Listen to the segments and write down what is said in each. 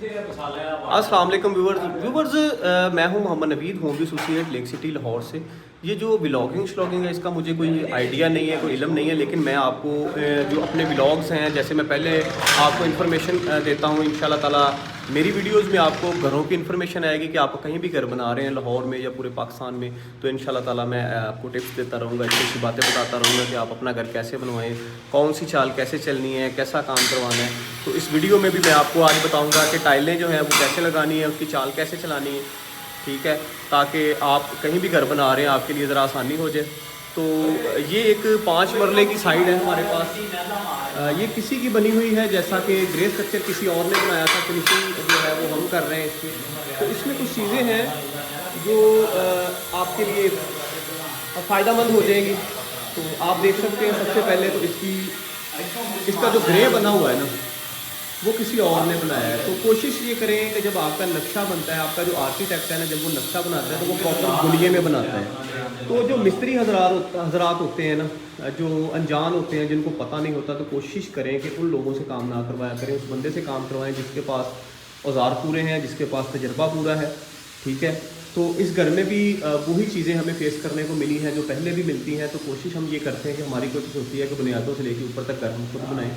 अस्सलाम वालेकुम व्यूवर्स, मैं हूं Mohammad Naveed, home associate Lake City Lahore से। ये जो व्लॉगिंग श्लॉगिंग है इसका मुझे कोई आइडिया नहीं है, कोई इल्म नहीं है, लेकिन मैं आपको जो अपने व्लॉग्स हैं, जैसे मैं पहले आपको इन्फॉर्मेशन देता हूँ, इंशाल्लाह ताला मेरी वीडियोस में आपको घरों की इन्फॉर्मेशन आएगी कि आप कहीं भी घर बना रहे हैं लाहौर में या पूरे पाकिस्तान में, तो इंशाल्लाह ताला मैं आपको टिप्स देता रहूँगा, अच्छी अच्छी बातें बताता रहूँगा कि आप अपना घर कैसे बनवाएं, कौन सी चाल कैसे चलनी है, कैसा काम करवाना है। तो इस वीडियो में भी मैं आपको आज बताऊँगा कि टाइलें जो हैं वो कैसे लगानी है, उसकी चाल कैसे चलानी है, ठीक है, ताकि आप कहीं भी घर बना रहे हैं आपके लिए ज़रा आसानी हो जाए। तो ये एक 5 मरले की साइड है हमारे पास, ये किसी की बनी हुई है, जैसा कि ग्रे स्ट्रक्चर किसी और ने बनाया था, फिनिशिंग जो है वो हम कर रहे हैं इसकी। तो इसमें कुछ चीज़ें हैं जो आपके लिए फ़ायदेमंद हो जाएंगी। तो आप देख सकते हैं, सबसे पहले तो इसका जो ग्रे बना हुआ है ना, वो किसी और ने बनाया है। तो कोशिश ये करें कि जब आपका नक्शा बनता है, आपका जो आर्किटेक्ट है ना, जब वो नक्शा बनाता है तो वो प्रॉपर गुलिये में बनाता है। तो जो मिस्त्री हजरात होते हैं ना, जो अनजान होते हैं, जिनको पता नहीं होता, तो कोशिश करें कि उन लोगों से काम ना करवाया करें, उस बंदे से काम करवाएं जिसके पास औजार पूरे हैं, जिसके पास तजर्बा पूरा है, ठीक है। तो इस घर में भी वही चीज़ें हमें फेस करने को मिली हैं जो पहले भी मिलती हैं। तो कोशिश हम ये करते हैं कि हमारी कोशिश होती है कि बुनियादों से लेकर ऊपर तक घर हम खुद बनाएं,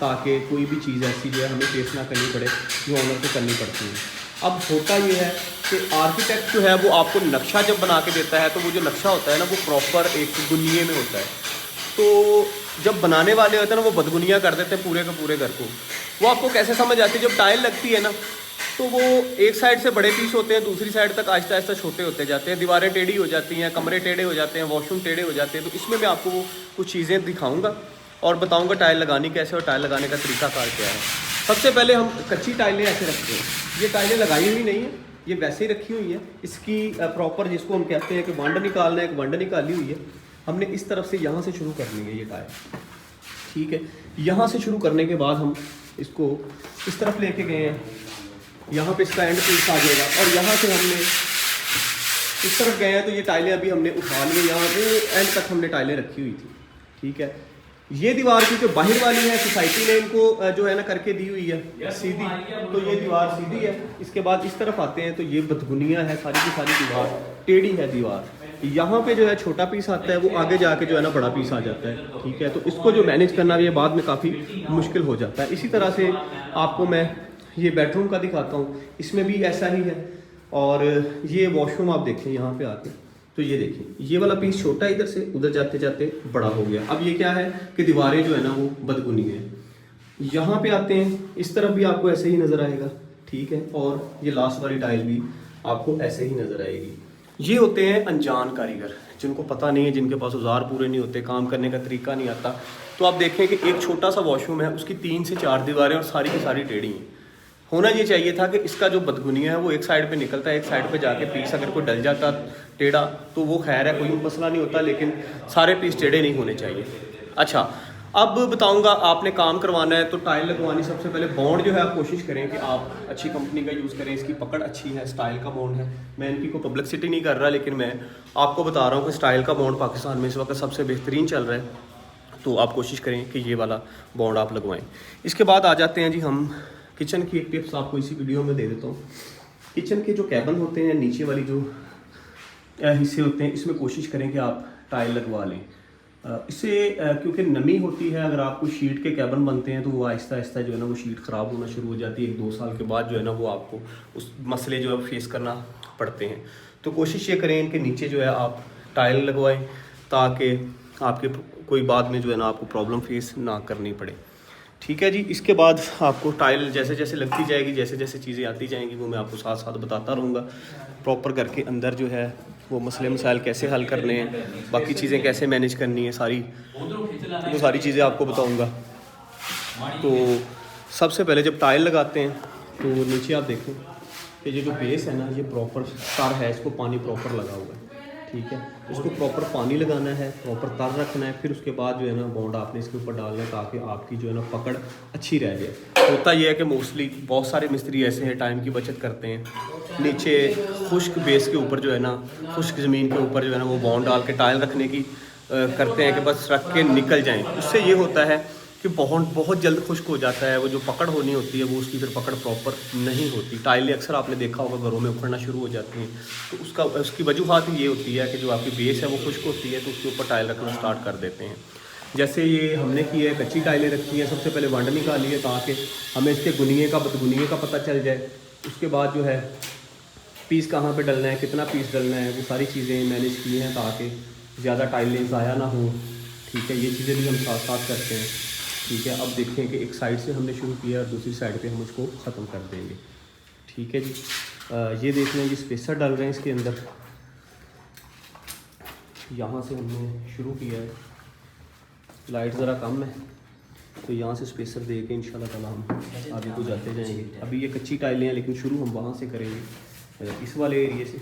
ताकि कोई भी चीज़ ऐसी जो है हमें फेस ना करनी पड़े जो ऑनर को करनी पड़ती है। अब होता ये है कि आर्किटेक्ट जो है वो आपको नक्शा जब बना के देता है, तो वो जो नक्शा होता है ना, वो प्रॉपर एक गुनिये में होता है। तो जब बनाने वाले होते हैं ना, वो बदगुनिया कर देते हैं पूरे के पूरे घर को। वो आपको कैसे समझ आती है, जब टाइल लगती है ना, तो वो एक साइड से बड़े पीस होते हैं, दूसरी साइड तक आहिस्ता आहिस्ता छोटे होते जाते हैं, दीवारें टेढ़ी हो जाती हैं, कमरे टेढ़े हो जाते हैं, वॉशरूम टेढ़े हो जाते हैं। तो इसमें मैं आपको वो कुछ चीज़ें दिखाऊंगा और बताऊंगा टाइल लगानी कैसे और टाइल लगाने का तरीकाकार क्या है। सबसे पहले हम कच्ची टाइलें ऐसे रखते हैं। ये टाइलें लगाई हुई नहीं है, ये वैसे ही रखी हुई है। इसकी प्रॉपर जिसको हम कहते हैं कि वंड निकालना है, एक वंड निकाली हुई है हमने। इस तरफ से यहाँ से शुरू करनी है ये टाइल, ठीक है। यहाँ से शुरू करने के बाद हम इसको इस तरफ लेके गए हैं, यहाँ पे इसका एंड पीस आ जाएगा, और यहाँ से हमने इस तरफ गए हैं तो ये टाइलें अभी हमने उठा ली, यहाँ पे एंड तक हमने टाइलें रखी हुई थी, ठीक है। ये दीवार की जो बाहर वाली है, सोसाइटी ने इनको जो है ना करके दी हुई है सीधी, तो ये दीवार सीधी है। इसके बाद इस तरफ आते हैं तो ये बदगुनिया है, सारी की सारी दीवार टेढ़ी है दीवार। यहाँ पे जो है छोटा पीस आता है, वो आगे जाके जो है ना बड़ा पीस आ जाता है, ठीक है। तो इसको जो मैनेज करना ये बाद में काफ़ी मुश्किल हो जाता है। इसी तरह से आपको मैं ये बेडरूम का दिखाता हूँ, इसमें भी ऐसा ही है। और ये वॉशरूम आप देखें यहाँ पे आके, तो ये देखिए ये वाला पीस छोटा है, इधर से उधर जाते जाते बड़ा हो गया। अब ये क्या है कि दीवारें जो है ना वो बदगुनी है। यहाँ पे आते हैं, इस तरफ भी आपको ऐसे ही नज़र आएगा, ठीक है। और ये लास्ट वाली टाइल भी आपको ऐसे ही नज़र आएगी। ये होते हैं अनजान कारीगर, जिनको पता नहीं है, जिनके पास औजार पूरे नहीं होते, काम करने का तरीका नहीं आता। तो आप देखें कि एक छोटा सा वॉशरूम है, उसकी 3 से 4 दीवारें और सारी की सारी टेढ़ी हैं। होना ये चाहिए था कि इसका जो बदगुनिया है वो एक साइड पे निकलता है, एक साइड पे जाके पीस अगर कोई डल जाता टेढ़ा तो वो खैर है, कोई मसला नहीं होता, लेकिन सारे पीस टेढ़े नहीं होने चाहिए। अच्छा, अब बताऊंगा आपने काम करवाना है तो टाइल लगवानी। सबसे पहले बॉन्ड जो है आप कोशिश करें कि आप अच्छी कंपनी का यूज़ करें, इसकी पकड़ अच्छी है, स्टाइल का बॉन्ड है। मैं इनकी कोई पब्लिसिटी नहीं कर रहा, लेकिन मैं आपको बता रहा हूँ कि स्टाइल का बॉन्ड पाकिस्तान में इस वक्त सबसे बेहतरीन चल रहा है। तो आप कोशिश करें कि ये वाला बॉन्ड आप लगवाएँ। इसके बाद आ जाते हैं जी हम किचन की। एक टिप्स आपको इसी वीडियो में दे देता हूँ। किचन के जो कैबिन होते हैं, नीचे वाली जो हिस्से होते हैं, इसमें कोशिश करें कि आप टाइल लगवा लें। इससे क्योंकि नमी होती है, अगर आपको शीट के कैबिन बनते हैं तो वो आहिस्ता आहिस्ता जो है ना वो शीट ख़राब होना शुरू हो जाती है। 1-2 साल के बाद जो है ना वो आपको उस मसले जो है फेस करना पड़ते हैं। तो कोशिश ये करें इनके नीचे जो है आप टाइल लगवाएँ, ताकि आपके कोई बाद में जो है ना आपको प्रॉब्लम फेस ना करनी पड़े, ठीक है जी। इसके बाद आपको टाइल जैसे जैसे लगती जाएगी, जैसे जैसे चीज़ें आती जाएंगी, वो मैं आपको साथ साथ बताता रहूँगा। प्रॉपर घर के अंदर जो है वो मसले मसाइल कैसे हल करने हैं, बाकी चीज़ें कैसे मैनेज करनी है, वो सारी चीज़ें आपको बताऊँगा। तो सबसे पहले जब टाइल लगाते हैं तो नीचे आप देखें कि ये जो बेस है ना, ये प्रॉपर तर है, इसको पानी प्रॉपर लगा हुआ है, ठीक है। इसको प्रॉपर पानी लगाना है, प्रॉपर तर रखना है, फिर उसके बाद जो है ना बॉन्ड आपने इसके ऊपर डालना है, ताकि आपकी जो है ना पकड़ अच्छी रह जाए। होता यह है कि मोस्टली बहुत सारे मिस्त्री ऐसे हैं, टाइम की बचत करते हैं, नीचे खुश्क बेस के ऊपर जो है ना, खुश्क ज़मीन के ऊपर जो है ना वो बॉन्ड डाल के टाइल रखने की करते हैं कि बस रख के निकल जाएँ। उससे ये होता है कि बहुत बहुत जल्द खुश्क हो जाता है। वो जो पकड़ होनी होती है वो उसकी फिर पकड़ प्रॉपर नहीं होती। टाइलें अक्सर आपने देखा होगा घरों में उखड़ना शुरू हो जाती हैं, तो उसकी वजूहत ये होती है कि जो आपकी बेस है वो खुश्क होती है, तो उसके ऊपर टाइल रखना स्टार्ट कर देते हैं। जैसे ये हमने की है, कच्ची टाइलें रखी हैं, सबसे पहले वंड निकाली है ताकि हमें इसके गुनिये का बदगुनिये का पता चल जाए। उसके बाद जो है पीस कहाँ पे डलना है, कितना पीस डलना है, वो सारी चीज़ें मैनेज की हैं ताकि ज़्यादा टाइलें ज़ाया ना हो। ठीक है, ये चीज़ें भी हम साथ साथ करते हैं। ठीक है, अब देखें कि एक साइड से हमने शुरू किया और दूसरी साइड पे हम उसको ख़त्म कर देंगे। ठीक है जी, ये देख लें जी, स्पेसर डाल रहे हैं इसके अंदर। यहाँ से हमने शुरू किया है, लाइट ज़रा कम है तो यहाँ से स्पेसर दे के इंशाल्लाह ताला हम आगे को जाते जाएंगे। अभी ये कच्ची टाइलें हैं लेकिन शुरू हम वहाँ से करेंगे, इस वाले एरिए से।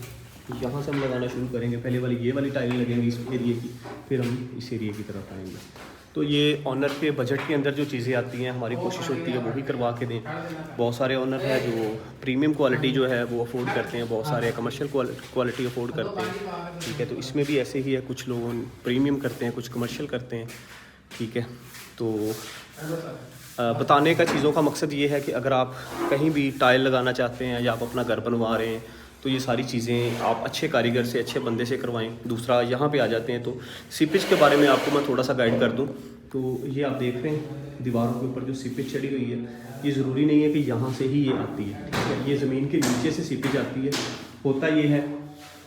यहाँ से हम लगाना शुरू करेंगे। पहले वाली ये वाली टाइलें लगेंगी इस एरिए की, फिर हम इस एरिए की तरफ आएंगे। तो ये ऑनर के बजट के अंदर जो चीज़ें आती हैं हमारी कोशिश होती है वो भी करवा के दें। बहुत सारे ऑनर हैं जो प्रीमियम क्वालिटी जो है वो अफोर्ड करते हैं, बहुत सारे कमर्शियल क्वालिटी अफोर्ड करते हैं। ठीक है, तो इसमें भी ऐसे ही है, कुछ लोग प्रीमियम करते हैं, कुछ कमर्शियल करते हैं। ठीक है, तो बताने का चीज़ों का मकसद ये है कि अगर आप कहीं भी टाइल लगाना चाहते हैं या आप अपना घर बनवा रहे हैं तो ये सारी चीज़ें आप अच्छे कारीगर से, अच्छे बंदे से करवाएं। दूसरा, यहाँ पे आ जाते हैं तो सीपेज के बारे में आपको मैं थोड़ा सा गाइड कर दूँ। तो ये आप देख रहे हैं दीवारों के ऊपर जो सीपेज चढ़ी हुई है, ये ज़रूरी नहीं है कि यहाँ से ही ये आती है। ठीक है, ये ज़मीन के नीचे से सीपेज आती है। होता ये है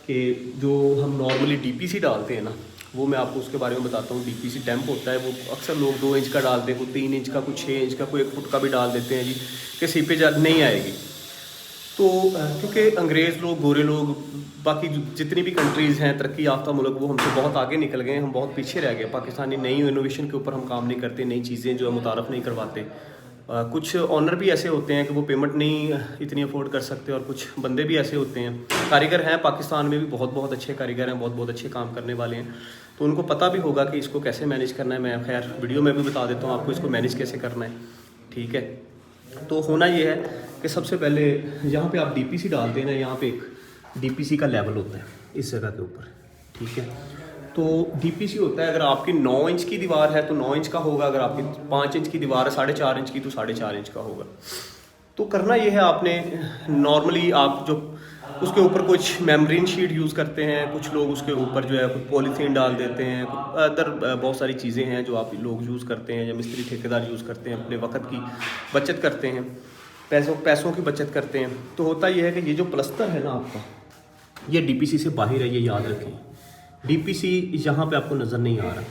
कि जो हम नॉर्मली DPC डालते हैं ना, वो मैं आपको उसके बारे में बताता हूँ। DPC डैम्प होता है, वो अक्सर लोग 2 इंच का डालते हैं, कोई 3 इंच का, कोई 6 इंच का, कोई 1 फुट का भी डाल देते हैं जी कि सीपेज नहीं आएगी। तो क्योंकि अंग्रेज़ लोग, गोरे लोग, बाकी जितनी भी कंट्रीज़ हैं तरक्की याफ्ता मुल्क, वो हमसे बहुत आगे निकल गए हैं, हम बहुत पीछे रह गए। पाकिस्तानी नई इनोवेशन के ऊपर हम काम नहीं करते, नई चीज़ें जो है मुतारफ़ नहीं करवाते। कुछ ऑनर भी ऐसे होते हैं कि वो पेमेंट नहीं इतनी अफोर्ड कर सकते, और कुछ बंदे भी ऐसे होते हैं, कारीगर हैं पाकिस्तान में भी बहुत बहुत अच्छे कारीगर हैं, बहुत बहुत अच्छे काम करने वाले हैं, तो उनको पता भी होगा कि इसको कैसे मैनेज करना है। मैं खैर वीडियो में भी बता देता हूँ आपको इसको मैनेज कैसे करना है। ठीक है, तो होना ये है कि सबसे पहले यहाँ पे आप DPC डालते हैं ना, यहाँ पे एक DPC का लेवल होता है इस जगह के ऊपर। ठीक है, तो DPC होता है, अगर आपकी 9 इंच की दीवार है तो 9 इंच का होगा, अगर आपकी 5 इंच की दीवार है, 4.5 इंच की, तो 4.5 इंच का होगा। तो करना ये है आपने, नॉर्मली आप जो उसके ऊपर कुछ मेम्ब्रेन शीट यूज़ करते हैं, कुछ लोग उसके ऊपर जो है कुछ पॉलीथीन डाल देते हैं, अदर बहुत सारी चीज़ें हैं जो आप लोग यूज़ करते हैं या मिस्त्री ठेकेदार यूज़ करते हैं, अपने वक्त की बचत करते हैं, पैसों की बचत करते हैं। तो होता यह है कि ये जो प्लस्तर है ना आपका, ये DPC से बाहर है, ये याद रखें। DPC यहाँ पे आपको नज़र नहीं आ रहा,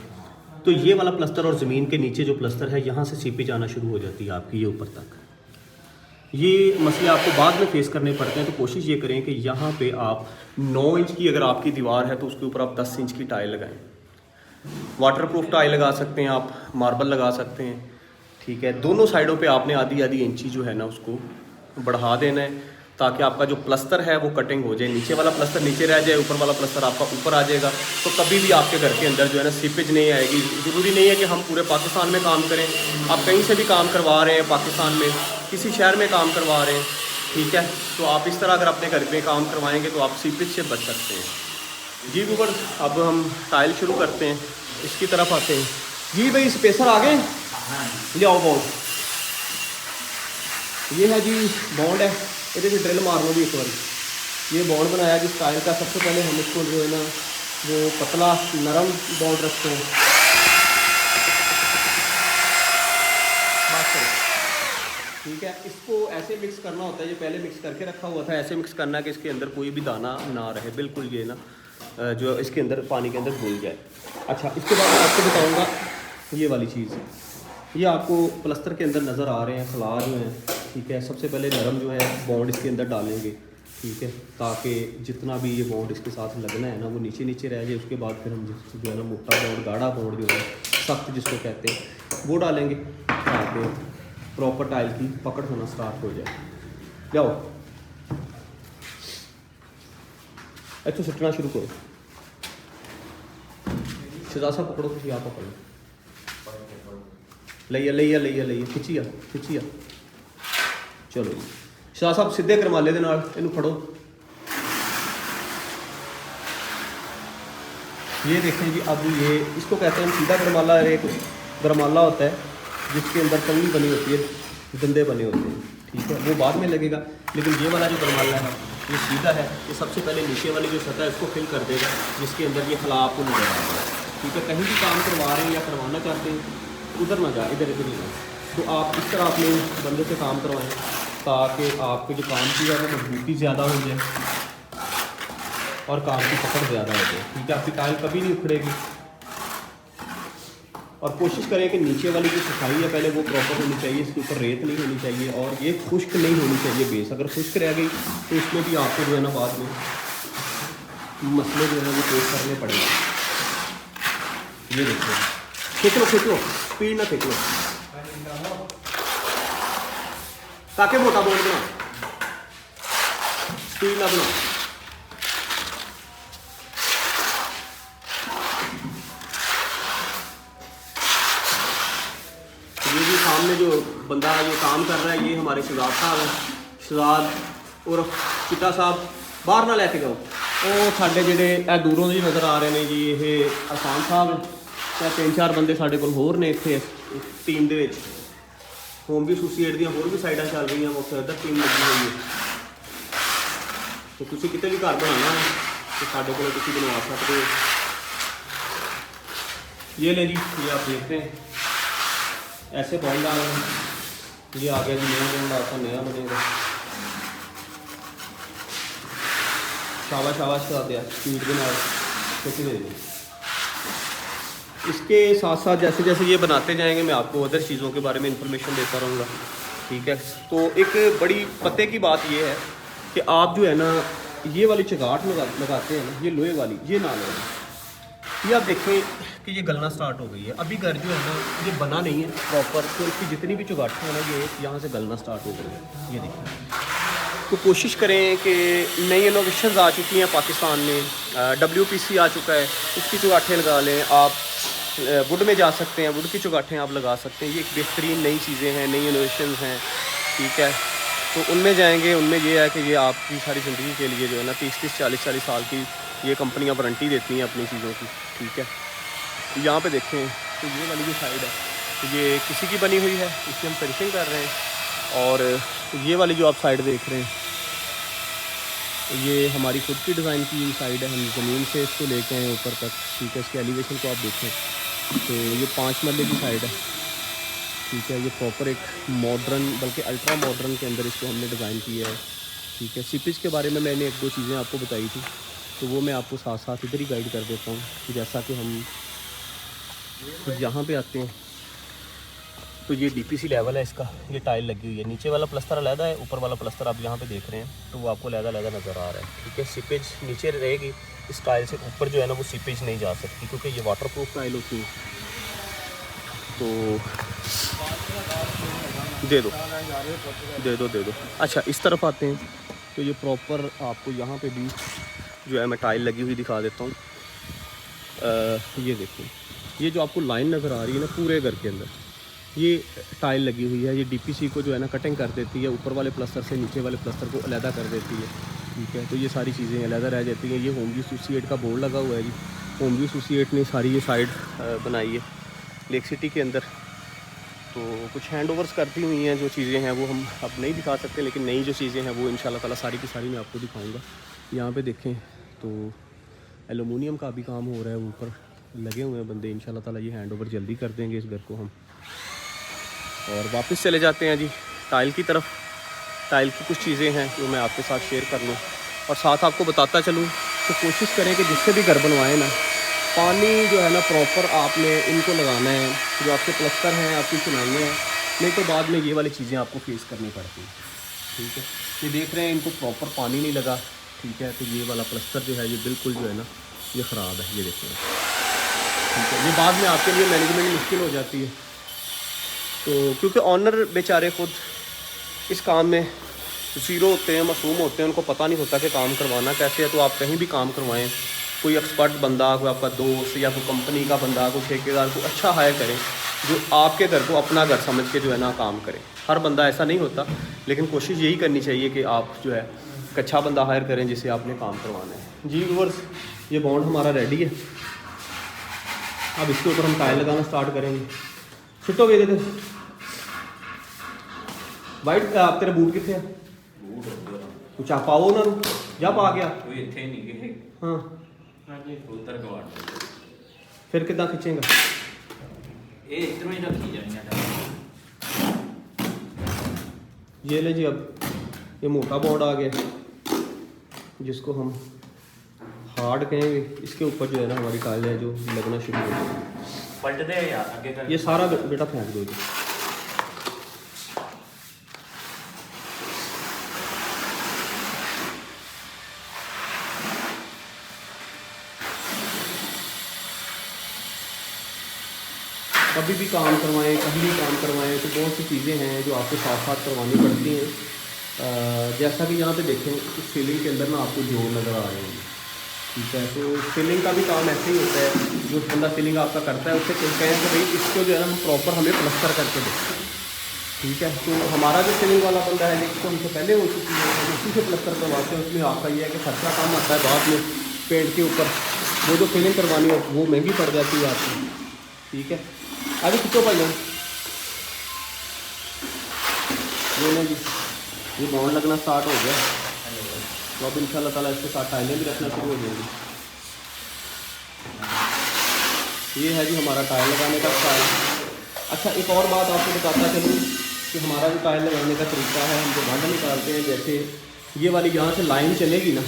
तो ये वाला प्लस्तर और ज़मीन के नीचे जो प्लस्तर है, यहाँ से सीपेज आना शुरू हो जाती है आपकी ये ऊपर तक। ये मसले आपको बाद में फेस करने पड़ते हैं, तो कोशिश ये करें कि यहाँ पे आप 9 इंच की अगर आपकी दीवार है तो उसके ऊपर आप 10 इंच की टाइल लगाएं। वाटरप्रूफ टाइल लगा सकते हैं आप, मार्बल लगा सकते हैं। ठीक है, दोनों साइडों पे आपने आधी आधी इंची जो है ना उसको बढ़ा देना है, ताकि आपका जो प्लस्तर है वो कटिंग हो जाए, नीचे वाला प्लस्तर नीचे रह जाए, ऊपर वाला प्लस्तर आपका ऊपर आ जाएगा। तो कभी भी आपके घर के अंदर जो है ना सीपेज नहीं आएगी। ज़रूरी नहीं है कि हम पूरे पाकिस्तान में काम करें, आप कहीं से भी काम करवा रहे हैं, पाकिस्तान में किसी शहर में काम करवा रहे हैं, ठीक है, तो आप इस तरह अगर अपने घर में काम करवाएंगे तो आप सीपेज से बच सकते हैं। जी व्यूअर्स, अब हम टाइल शुरू करते हैं, इसकी तरफ आते हैं। जी भाई, स्पेसर आ गए, ले आओ बॉन्ड। ये है जी बॉन्ड है, ये ड्रिल मार लो भी एक बार। ये बॉन्ड बनाया जिस टाइल का, सबसे पहले हम इसको जो है ना वो पतला नरम बॉन्ड रखते हैं। बात करें, ठीक है, इसको ऐसे मिक्स करना होता है, ये पहले मिक्स करके रखा हुआ था, ऐसे मिक्स करना है कि इसके अंदर कोई भी दाना ना रहे, बिल्कुल ये ना जो इसके अंदर पानी के अंदर घुल जाए। अच्छा, इसके बाद मैं आपको बताऊंगा ये वाली चीज़, ये आपको प्लस्तर के अंदर नज़र आ रहे हैं खला जो हैं। ठीक है, सबसे पहले नरम जो है बॉन्ड इसके अंदर डालेंगे। ठीक है, ताकि जितना भी ये बॉन्ड इसके साथ लगना है ना वो नीचे नीचे रह जाए। उसके बाद फिर हम जो है ना मोटा बॉन्ड, गाढ़ा बॉन्ड जो है, सख्त जिसको कहते हैं, वो डालेंगे ताकि प्रॉपर टाइल की पकड़ होना स्टार्ट हो जाए। जाओ अच्छा, सुटना शुरू करो। शहजाद साहब पकड़ो, किसी आप पकड़ो, लइया खिंचिया। चलो जी, शहजाद साहब सीधे करमाले दे नाल इनू फड़ो। ये देखें जी, अब ये इसको कहते हैं सीधा गरमाला। एक गरमाला होता है जिसके अंदर कंगी बनी होती है, डंडे बने होते हैं, ठीक है, वो बाद में लगेगा। लेकिन ये वाला जो बरमाला है ये सीधा है, ये सबसे पहले नीचे वाली जो सतह है इसको फिल कर देगा, जिसके अंदर ये खला आपको नजर आएगा, ठीक है। कहीं भी काम करवा रहे हैं या करवाना चाहते हैं उधर ना जाए, इधर ही जाए, तो आप इस तरह अपने बंदे से काम करवाएं ताकि आपके जो काम की है वो मजबूती ज़्यादा हो जाए और काम की पकड़ ज़्यादा हो जाए, ठीक है। आपकी टाइल कभी नहीं उखड़ेगी। और कोशिश करें कि नीचे वाली जो सफाई है पहले वो प्रॉपर होनी चाहिए, इसके ऊपर रेत नहीं होनी चाहिए और ये खुश्क नहीं होनी चाहिए बेस। अगर खुश्क रह गई तो इसमें भी आपको जो है ना बाद में मसले जो है वो फेस करने पड़ेंगे। ये देखो, खींच लो, स्पीड ना खींच लो ताकि मोटा बोर्ड बना, स्पीड ना बना। ये भी सामने जो बंदा ये काम कर रहा है ये हमारे शहजाद साहब हैं, शहजाद और चिट्टा साहब बाहर ना लैके जाओ। ਉਹ ਸਾਡੇ ਜਿਹੜੇ ਇਹ ਦੂਰੋਂ ਜੀ ਨਜ਼ਰ ਆ ਰਹੇ ਨੇ ਜੀ, ਇਹ ਅਹਿਸਾਨ ਸਾਹਿਬ ਤੇ 3-4 ਬੰਦੇ ਸਾਡੇ ਕੋਲ ਹੋਰ ਨੇ ਇੱਥੇ ਟੀਮ ਦੇ ਵਿੱਚ। ਹੋਮ ਵੀ ਐਸੋਸੀਏਟ ਦੀਆਂ ਹੋਰ ਵੀ ਸਾਈਡਾਂ ਚੱਲ ਰਹੀਆਂ, ਉੱਥੇ ਇੱਧਰ ਟੀਮ ਲੱਗੀ ਹੋਈ ਹੈ। ਤੇ ਤੁਸੀਂ ਕਿਤੇ ਵੀ ਘਰ ਬਣਾਉਣਾ ਹੈ तो ਸਾਡੇ ਕੋਲ ਤੁਸੀਂ बनवा सकते हो। ये ले जी, ये आप देखते हैं ऐसे बॉल डाल रहे हैं, ये आ गया जी नया बॉल, आपका नया बनेगा। शाबाश शाबाश कर दिया, स्पीड बना कैसे दे दी। इसके साथ साथ जैसे जैसे ये बनाते जाएंगे मैं आपको अदर चीज़ों के बारे में इंफॉर्मेशन देता रहूँगा, ठीक है। तो एक बड़ी पते की बात ये है कि आप जो है ना ये वाली चगाट लगाते हैं ना, ये लोहे वाली ये ना लगाएं। ये आप देखें कि ये गलना स्टार्ट हो गई है। अभी घर जो है ना ये बना नहीं है प्रॉपर, तो इसकी जितनी भी चुगाटें हैं ना ये यहाँ से गलना स्टार्ट हो गई है, ये देखिए। तो कोशिश करें कि नई इनोवेशंस आ चुकी हैं पाकिस्तान में, WPC आ चुका है, उसकी चुगाटें लगा लें आप। वुड में जा सकते हैं, वुड की चुगाटें आप लगा सकते हैं। ये एक बेहतरीन नई चीज़ें हैं, नई इनोवेशंस हैं, ठीक है। तो उनमें जाएंगे, उनमें ये है कि ये आपकी सारी ज़िंदगी के लिए जो है ना 30-30, 40-40 साल की ये कंपनियां वारंटी देती हैं अपनी चीज़ों की, ठीक है। तो यहाँ पे देखें तो ये वाली जो साइड है तो ये किसी की बनी हुई है, इसकी हम फिनिशिंग कर रहे हैं। और ये वाली जो आप साइड देख रहे हैं ये हमारी खुद की डिज़ाइन की साइड है। हम ज़मीन से इसको लेके आए ऊपर तक, ठीक है। इसके एलिवेशन को आप देखें तो ये 5 मरले की साइड है, ठीक है। ये प्रॉपर एक मॉडर्न बल्कि अल्ट्रा मॉडर्न के अंदर इसको हमने डिज़ाइन किया है, ठीक है। सीपेज के बारे में मैंने 1-2 चीज़ें आपको बताई थी, तो वो मैं आपको साथ साथ इधर ही गाइड कर देता हूँ कि जैसा कि हम तो यहाँ पे आते हैं तो ये DPC लेवल है इसका, ये टाइल लगी हुई है। नीचे वाला प्लस्तर अलहदा है, ऊपर वाला प्लस्तर आप यहाँ पे देख रहे हैं तो वो आपको अलहदा नज़र आ रहा है, ठीक है। सीपेज नीचे रहेगी, इस टाइल से ऊपर जो है ना वो सीपेज नहीं जा सकती क्योंकि ये वाटरप्रूफ टाइल होती है। तो दे दो। अच्छा, इस तरफ आते हैं तो ये प्रॉपर आपको यहाँ पे भी जो है मैं टाइल लगी हुई दिखा देता हूँ। ये देखो, ये जो आपको लाइन नज़र आ रही है ना पूरे घर के अंदर, ये टाइल लगी हुई है। ये DPC को जो है ना कटिंग कर देती है, ऊपर वाले प्लस्तर से नीचे वाले प्लस्तर को अलहदा कर देती है, ठीक है। तो ये सारी चीज़ें अलहदा रह जाती हैं। ये होमव्यू एसोसिएट का बोर्ड लगा हुआ है जी, होमव्यू एसोसिएट ने सारी ये साइड बनाई है लेक सिटी के अंदर। तो कुछ हैंडओवर्स करती हुई हैं जो चीज़ें हैं वो हम अब नहीं दिखा सकते, लेकिन नई जो चीज़ें हैं वो इंशाल्लाह ताला सारी की सारी मैं आपको दिखाऊंगा। यहाँ पे देखें तो एलुमिनियम का भी काम हो रहा है, ऊपर लगे हुए हैं बंदे। इंशाल्लाह ताला ये हैंडओवर जल्दी कर देंगे इस घर को हम। और वापस चले जाते हैं जी टाइल की तरफ। टाइल की कुछ चीज़ें हैं जो मैं आपके साथ शेयर कर लूँ और साथ आपको बताता चलूँ। तो कोशिश करें कि जिससे भी घर बनवाएं ना, पानी जो है ना प्रॉपर आपने इनको लगाना है। जो आपके प्लस्तर हैं, आपकी चुनाइयाँ हैं, नहीं तो बाद में ये वाली चीज़ें आपको फेस करनी पड़ती हैं, ठीक है। ये देख रहे हैं इनको प्रॉपर पानी नहीं लगा, ठीक है। तो ये वाला प्लस्तर जो है ये बिल्कुल जो है ना ये ख़राब है, ये देखिए, ठीक है। ये बाद में आपके लिए मैनेजमेंट मुश्किल हो जाती है। तो क्योंकि ऑनर बेचारे खुद इस काम में ज़ीरो होते हैं, मासूम होते हैं, उनको पता नहीं होता कि काम करवाना कैसे है। तो आप कहीं भी काम करवाएं, कोई एक्सपर्ट बंदा, कोई आपका दोस्त या कोई कंपनी का बंदा, कोई ठेकेदार को अच्छा हायर करें जो आपके घर को अपना घर समझ के जो है ना काम करें। हर बंदा ऐसा नहीं होता, लेकिन कोशिश यही करनी चाहिए कि आप जो है एक अच्छा बंदा हायर करें जिसे आपने काम करवाना है। जी व्यूअर्स, ये बॉन्ड हमारा रेडी है। अब इसके ऊपर हम टाइल लगाना स्टार्ट करेंगे। छुट्टो गए थे ਵਾਈਟ ਤੇਰੇ ਬੂਟ ਕਿੱਥੇ ਆ? ਬੂਟ ਉੱਧਰ ਆ। ਤੂੰ ਚਾ ਪਾਓ ਉਹਨਾਂ ਨੂੰ ਜਾਂ ਪਾ ਗਿਆ? ਕੋਈ ਇੱਥੇ ਨਹੀਂ ਗਏ। ਹਾਂ ਹਾਂਜੀ ਉੱਧਰ ਗਵਾੜ ਫਿਰ ਕਿੱਦਾਂ ਖਿੱਚੇਗਾ? ਇਹ ਇਧਰੋਂ ਹੀ ਰੱਖੀ ਜਾਣੀਆਂ ਤਾਂ। ये ले जी, अब ये मोटा बोर्ड आ गया जिसको हम हार्ड कहेंगे। इसके ऊपर जो है ना हमारी टाइल है जो लगना शुरू हो गई। पलट दे यार आगे कर। ये सारा बेटा फेंक दो जी। कभी भी काम करवाएं, कभी भी काम करवाएं तो बहुत सी चीज़ें हैं जो आपको साथ साथ करवानी पड़ती हैं। जैसा कि यहाँ पे देखें इस सीलिंग के अंदर ना आपको जोड़ नज़र आ रहे हैं, ठीक है। तो सीलिंग का भी काम ऐसे ही होता है, जो बंदा सीलिंग आपका करता है उससे कहते हैं कि भाई इसको जो है ना प्रॉपर हमें प्लस्तर करके दें, ठीक है। तो हमारा जो सीलिंग वाला बंदा है लेकिन तो हमसे पहले हो चुकी है, हम उसी से प्लस्तर करवाते हैं। उसमें आपका ये है कि खर्चा कम आता है, बाद में पेंट के ऊपर वो जो सीलिंग करवानी हो वो महंगी पड़ जाती है आपको, ठीक है। अभी खिंचो भाई ये ना जी, ये बॉन्ड लगना स्टार्ट हो गया। तो अब इंशाल्लाह ताला इसके साथ टाइलें भी रखना शुरू हो जाएंगी। ये है जी हमारा टाइल लगाने का स्टाइल। अच्छा एक और बात आपको बताता चलूँ कि हमारा जो टाइल लगाने का तरीका है, हम जो बॉन्ड निकालते हैं, जैसे ये वाली यहाँ से लाइन चलेगी ना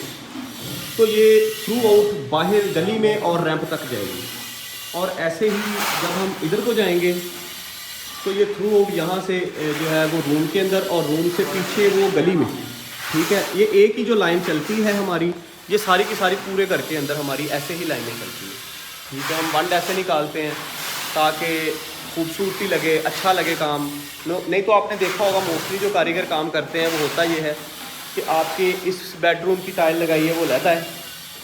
तो ये थ्रू आउट बाहर गली में और रैंप तक जाएगी। और ऐसे ही जब हम इधर को जाएंगे तो ये थ्रू आउट यहाँ से जो है वो रूम के अंदर और रूम से पीछे वो गली में, ठीक है। ये एक ही जो लाइन चलती है हमारी, ये सारी की सारी पूरे घर के अंदर हमारी ऐसे ही लाइनें चलती हैं, ठीक है। हम बंड ऐसे निकालते हैं ताकि खूबसूरती लगे, अच्छा लगे काम। नहीं तो आपने देखा होगा मोस्टली जो कारीगर काम करते हैं वो होता ये है कि आपके इस बेडरूम की टाइल लगाई है वो लहदा है,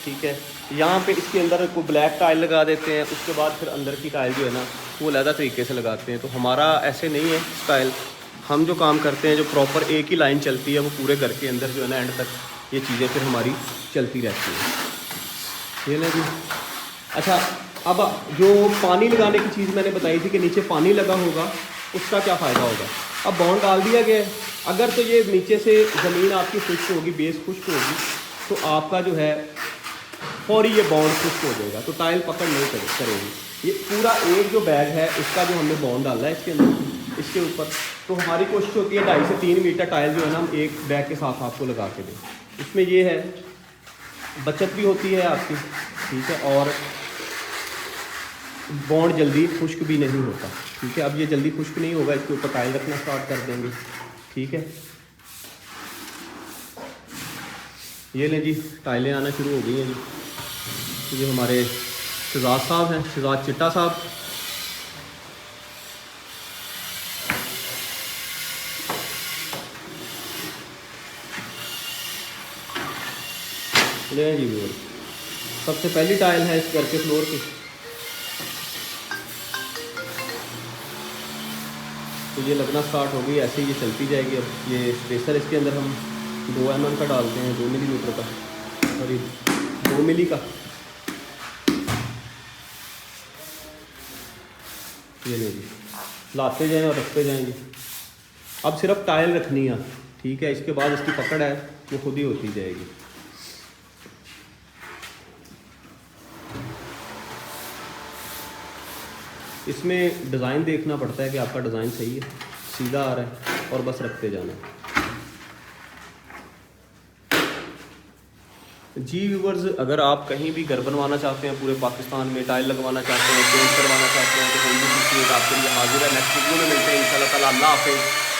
ठीक है। यहाँ पे इसके अंदर कोई ब्लैक टाइल लगा देते हैं, उसके बाद फिर अंदर की टाइल जो है ना वो अलग तरीके से लगाते हैं। तो हमारा ऐसे नहीं है स्टाइल। हम जो काम करते हैं जो प्रॉपर एक ही लाइन चलती है वो पूरे घर के अंदर जो है ना एंड तक ये चीज़ें फिर हमारी चलती रहती हैं, ये ना जी। अच्छा अब जो पानी लगाने की चीज़ मैंने बताई थी कि नीचे पानी लगा होगा, उसका क्या फ़ायदा होगा। अब बॉन्ड डाल दिया गया, अगर तो ये नीचे से ज़मीन आपकी खुश्क होगी, बेस खुश्क होगी, तो आपका जो है फौरी ये बॉन्ड खुश्क हो जाएगा, तो टाइल पकड़ नहीं करेगी। ये पूरा एक जो बैग है इसका जो हमने बॉन्ड डाला है इसके अंदर, इसके ऊपर, तो हमारी कोशिश होती है 2.5 से 3 मीटर टाइल जो है ना हम एक बैग के साथ आपको लगा के दें। इसमें ये है बचत भी होती है आपकी, ठीक है, और बॉन्ड जल्दी खुश्क भी नहीं होता, ठीक है। अब ये जल्दी खुश्क नहीं होगा, इसके ऊपर टाइल रखना स्टार्ट कर देंगे, ठीक है। ये लें जी, टाइलें आना शुरू हो गई हैं जी। ये हमारे शहजाद साहब हैं, शहजाद चिट्टा साहब। ले जी वो सबसे पहली टाइल है इस घर के फ्लोर की। तो ये लगना स्टार्ट हो गई, ऐसे ये चलती जाएगी। अब ये स्पेसर इसके अंदर हम 2 mm का डालते हैं, 2 मिलीमीटर का, सॉरी 2 मिली का। ये ले जी, लाते जाएं और रखते जाएंगे। अब सिर्फ टाइल रखनी है, ठीक है, इसके बाद इसकी पकड़ है वो खुद ही होती जाएगी। इसमें डिज़ाइन देखना पड़ता है कि आपका डिज़ाइन सही है, सीधा आ रहा है, और बस रखते जाना है। जी व्यूवर्स, अगर आप कहीं भी घर बनवाना चाहते हैं, पूरे पाकिस्तान में टाइल लगवाना चाहते हैं, पेंट करवाना चाहते हैं, तो कोई भी चीज़ आपके लिए हाजिर है। नेक्स्ट वीडियो में मिलते हैं इंशाल्लाह ताला। अल्लाह हाफ़िज़।